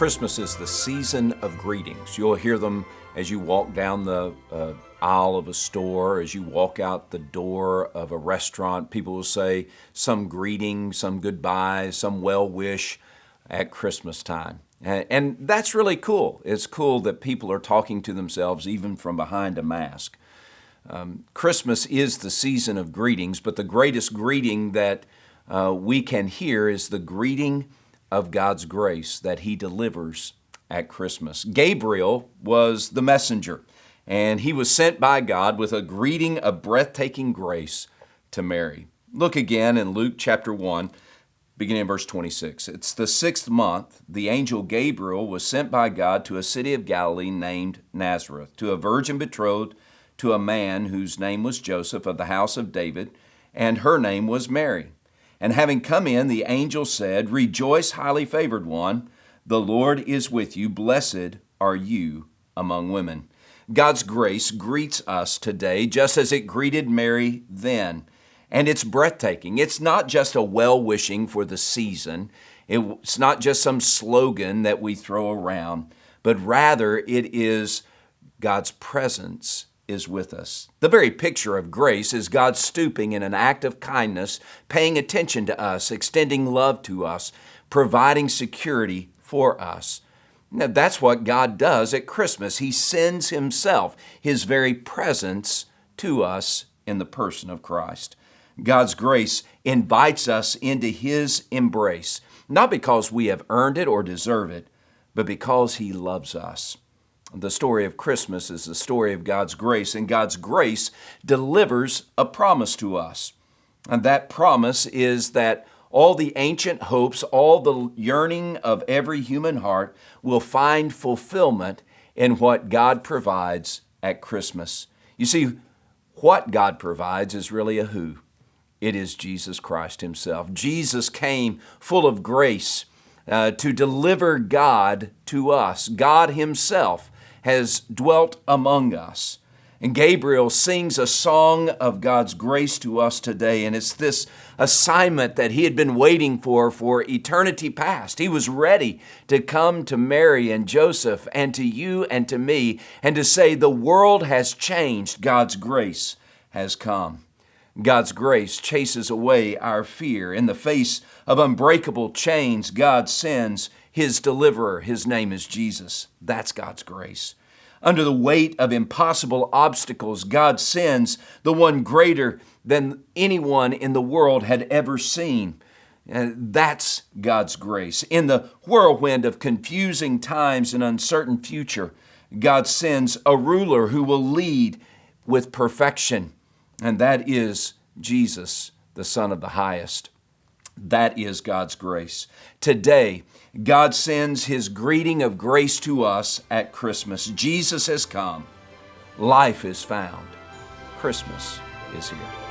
Christmas is the season of greetings. You'll hear them as you walk down the aisle of a store, as you walk out the door of a restaurant. People will say some greeting, some goodbye, some well wish at Christmas time. And that's really cool. It's cool that people are talking to themselves even from behind a mask. Christmas is the season of greetings, but the greatest greeting that we can hear is the greeting of God's grace that He delivers at Christmas. Gabriel was the messenger, and he was sent by God with a greeting of breathtaking grace to Mary. Look again in Luke chapter 1, beginning in verse 26. It's the 6th month. The angel Gabriel was sent by God to a city of Galilee named Nazareth, to a virgin betrothed to a man whose name was Joseph of the house of David, and her name was Mary. And having come in, the angel said, "Rejoice, highly favored one, the Lord is with you. Blessed are you among women." God's grace greets us today just as it greeted Mary then. And it's breathtaking. It's not just a well-wishing for the season. It's not just some slogan that we throw around, but rather it is God's presence is with us. The very picture of grace is God stooping in an act of kindness, paying attention to us, extending love to us, providing security for us. Now, that's what God does at Christmas. He sends Himself, His very presence, to us in the person of Christ. God's grace invites us into His embrace, not because we have earned it or deserve it, but because He loves us. The story of Christmas is the story of God's grace, and God's grace delivers a promise to us. And that promise is that all the ancient hopes, all the yearning of every human heart will find fulfillment in what God provides at Christmas. You see, what God provides is really a who. It is Jesus Christ Himself. Jesus came full of grace to deliver God to us. God Himself has dwelt among us. And Gabriel sings a song of God's grace to us today, and it's this assignment that he had been waiting for eternity past. He was ready to come to Mary and Joseph and to you and to me and to say, the world has changed, God's grace has come. God's grace chases away our fear. In the face of unbreakable chains, God sends His deliverer. His name is Jesus. That's God's grace. Under the weight of impossible obstacles, God sends the one greater than anyone in the world had ever seen. That's God's grace. In the whirlwind of confusing times and uncertain future, God sends a ruler who will lead with perfection. And that is Jesus, the Son of the Highest. That is God's grace. Today, God sends His greeting of grace to us at Christmas. Jesus has come. Life is found. Christmas is here.